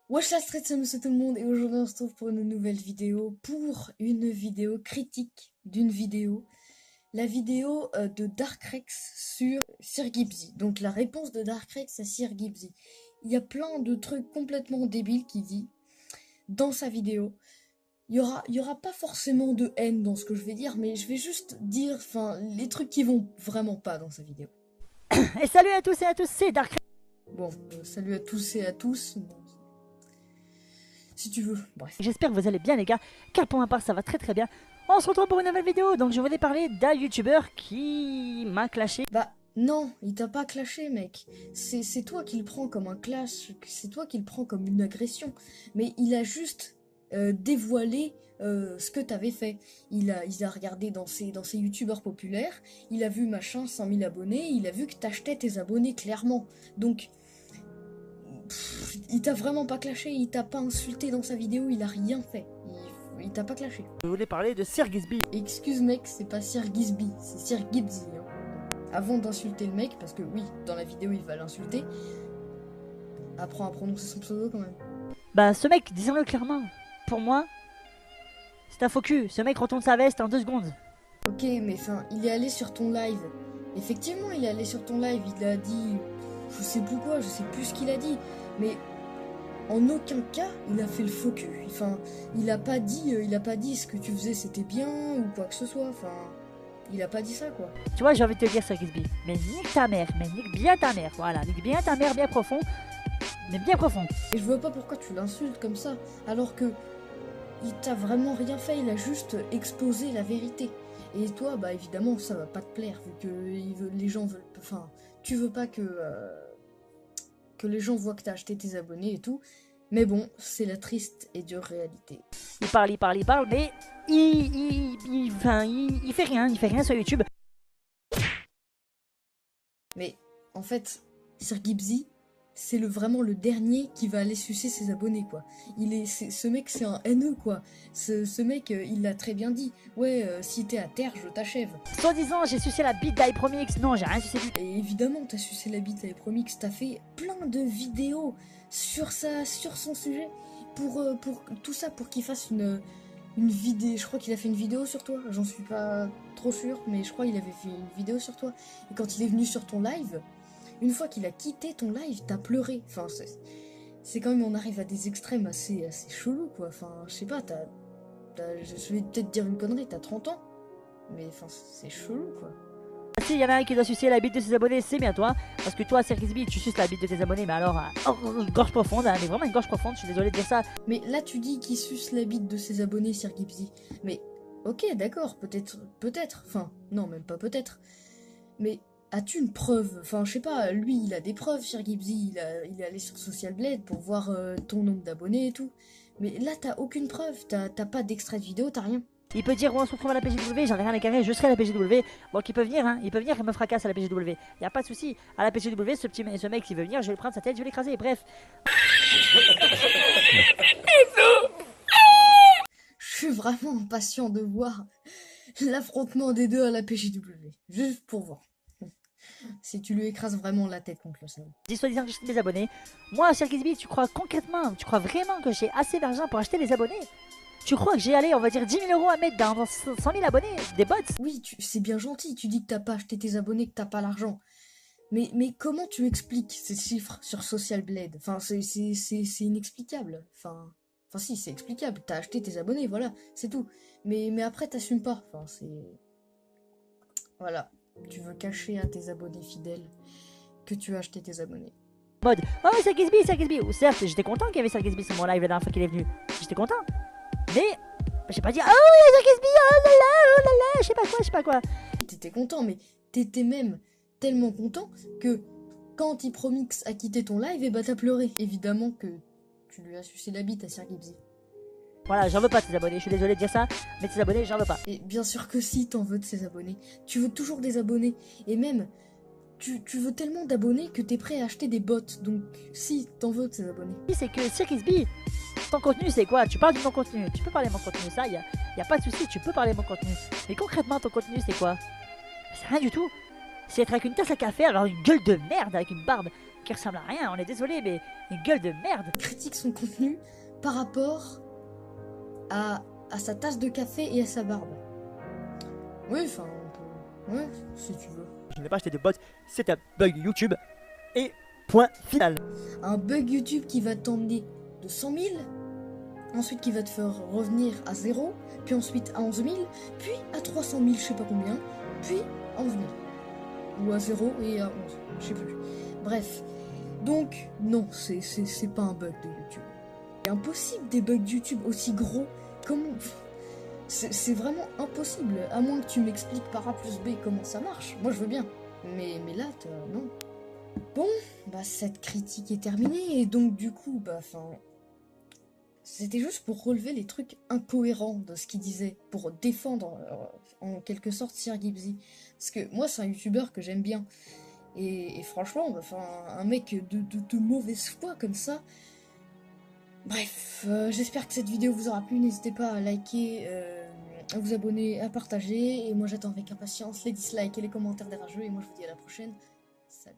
Wesh la street, salut tout le monde et aujourd'hui on se retrouve pour une nouvelle vidéo, pour une vidéo critique d'une vidéo, la vidéo de Darkrex sur Sir Gibbsy. Donc la réponse de Darkrex à Sir Gibbsy. Il y a plein de trucs complètement débiles qu'il dit dans sa vidéo. Il y aura pas forcément de haine dans ce que je vais dire, mais je vais juste dire les trucs qui vont vraiment pas dans sa vidéo. Et salut à tous et à tous, c'est Dark. Bon, salut à tous et à tous. Si tu veux, bref. J'espère que vous allez bien les gars, car pour ma part ça va très très bien. On se retrouve pour une nouvelle vidéo, donc je voulais parler d'un youtubeur qui m'a clashé. Bah non, il t'a pas clashé mec. C'est toi qui le prends comme un clash, c'est toi qui le prends comme une agression. Mais il a juste dévoilé ce que t'avais fait. Il a regardé dans ses youtubeurs populaires, il a vu machin 100 000 abonnés, il a vu que t'achetais tes abonnés clairement. Donc... il t'a vraiment pas clashé, il t'a pas insulté dans sa vidéo, il a rien fait. Il t'a pas clashé. Je voulais parler de Sir Gibbsy. Excuse mec, c'est pas Sir Gibbsy, c'est Sir Gibbsy. Hein. Avant d'insulter le mec, parce que oui, dans la vidéo il va l'insulter, apprends à prononcer son pseudo quand même. Bah ce mec, disons-le clairement, pour moi, c'est un faux cul. Ce mec retourne sa veste en 2 secondes. Ok, mais il est allé sur ton live. Effectivement, il est allé sur ton live, il a dit... je sais plus quoi, je sais plus ce qu'il a dit, mais en aucun cas il a fait le faux cul. Il a pas dit ce que tu faisais c'était bien ou quoi que ce soit. Il a pas dit ça quoi. Tu vois, j'ai envie de te dire Sir Gibbsy, mais nique ta mère, mais nique bien ta mère. Voilà, nique bien ta mère, bien profond, mais bien profond. Et je vois pas pourquoi tu l'insultes comme ça, alors que il t'a vraiment rien fait, il a juste exposé la vérité. Et toi, bah évidemment, ça va pas te plaire, vu que les gens veulent... tu veux pas que les gens voient que t'as acheté tes abonnés et tout. Mais bon, c'est la triste et dure réalité. Il parle, mais il fait rien sur YouTube. Mais en fait, Sir Gibbsy, c'est vraiment le dernier qui va aller sucer ses abonnés, quoi. Ce mec, c'est un haineux, quoi. Ce mec, il l'a très bien dit. Ouais, si t'es à terre, je t'achève. Soit disant, j'ai sucé la bite d'Hypromix. Non, j'ai rien sucé du tout. Et évidemment, t'as sucé la bite à Hypromix. T'as fait plein de vidéos sur son sujet. Pour tout ça, pour qu'il fasse une vidéo. Je crois qu'il a fait une vidéo sur toi. J'en suis pas trop sûre, mais je crois qu'il avait fait une vidéo sur toi. Et quand il est venu sur ton live... une fois qu'il a quitté ton live, t'as pleuré. C'est quand même, on arrive à des extrêmes assez chelous, quoi. Je sais pas, je vais peut-être dire une connerie, t'as 30 ans. Mais c'est chelou, quoi. Si y en a un qui doit sucer la bite de ses abonnés, c'est bien toi. Parce que toi, Sir Gibbsy, tu suces la bite de tes abonnés, mais alors, gorge profonde, hein, mais vraiment une gorge profonde, je suis désolé de dire ça. Mais là, tu dis qu'il suce la bite de ses abonnés, Sir Gibbsy. Mais, ok, d'accord, peut-être. Non, même pas peut-être. Mais... as-tu une preuve? Je sais pas, lui, il a des preuves, Sir Gibbsy, il est allé sur Social Blade pour voir ton nombre d'abonnés et tout. Mais là, t'as aucune preuve, t'as pas d'extrait de vidéo, t'as rien. Il peut dire, on se retrouve à la PGW, j'en ai rien à carrer, je serai à la PGW. Bon, il peut venir, hein, il peut venir et me fracasse à la PGW. Y a pas de souci. À la PGW, ce mec, s'il veut venir, je vais lui prendre sa tête, je vais l'écraser, bref. Je suis vraiment impatient de voir l'affrontement des deux à la PGW, juste pour voir. Si tu lui écrases vraiment la tête contre le sol. Dis soi-disant que j'ai des abonnés. Moi, Sir Gibbsy, tu crois concrètement, tu crois vraiment que j'ai assez d'argent pour acheter les abonnés? Tu crois que j'ai allé, on va dire, 10 000 € à mettre dans 100 000 abonnés? Des bots? Oui, c'est bien gentil, tu dis que t'as pas acheté tes abonnés, que t'as pas l'argent. Mais comment tu expliques ces chiffres sur Social Blade? C'est inexplicable. Si, c'est explicable. T'as acheté tes abonnés, voilà, c'est tout. Mais après, t'assumes pas. Voilà. Tu veux cacher à tes abonnés fidèles que tu as acheté tes abonnés. Mode, oh, Sir Gibbsy. Certes, j'étais content qu'il y avait Sir Gibbsy sur mon live la dernière fois qu'il est venu. J'étais content. Mais, j'ai pas dit, oh, Sir Gibbsy, oh là là, je sais pas quoi. T'étais content, mais t'étais même tellement content que quand Hypromix a quitté ton live, et bah t'as pleuré. Évidemment que tu lui as sucé la bite à Sir Gibbsy. Voilà, j'en veux pas de tes abonnés, je suis désolé de dire ça, mais tes abonnés, j'en veux pas. Et bien sûr que si, t'en veux de ces abonnés. Tu veux toujours des abonnés. Et même, tu veux tellement d'abonnés que t'es prêt à acheter des bots. Donc, si, t'en veux de ces abonnés. C'est que Sir Gibbsy, ton contenu, c'est quoi? Tu parles de mon contenu, tu peux parler de mon contenu, ça, y a pas de souci, tu peux parler de mon contenu. Mais concrètement, ton contenu, c'est quoi? C'est rien du tout. C'est être avec une tasse à café, alors une gueule de merde avec une barbe qui ressemble à rien, on est désolé, mais une gueule de merde. Critique son contenu par rapport à sa tasse de café et à sa barbe. Oui, enfin, ouais, si tu veux. Je n'ai pas acheté de bot, c'est un bug YouTube. Et point final. Un bug YouTube qui va t'emmener de 100 000, ensuite qui va te faire revenir à 0, puis ensuite à 11 000, puis à 300 000, je sais pas combien, puis à 11 000. Ou à 0 et à 11, je sais plus. Bref, donc non, c'est pas un bug de YouTube. C'est impossible des bugs YouTube aussi gros. Comment... C'est vraiment impossible, à moins que tu m'expliques par A plus B comment ça marche. Moi je veux bien, mais là, non. Bon, bah cette critique est terminée, et donc du coup, bah enfin... C'était juste pour relever les trucs incohérents de ce qu'il disait, pour défendre en quelque sorte Sir Gibbsy. Parce que moi c'est un youtubeur que j'aime bien. Et franchement, bah, enfin, un mec de mauvaise foi comme ça... Bref, j'espère que cette vidéo vous aura plu, n'hésitez pas à liker, à vous abonner, à partager, et moi j'attends avec impatience les dislikes et les commentaires des rageux, et moi je vous dis à la prochaine, salut.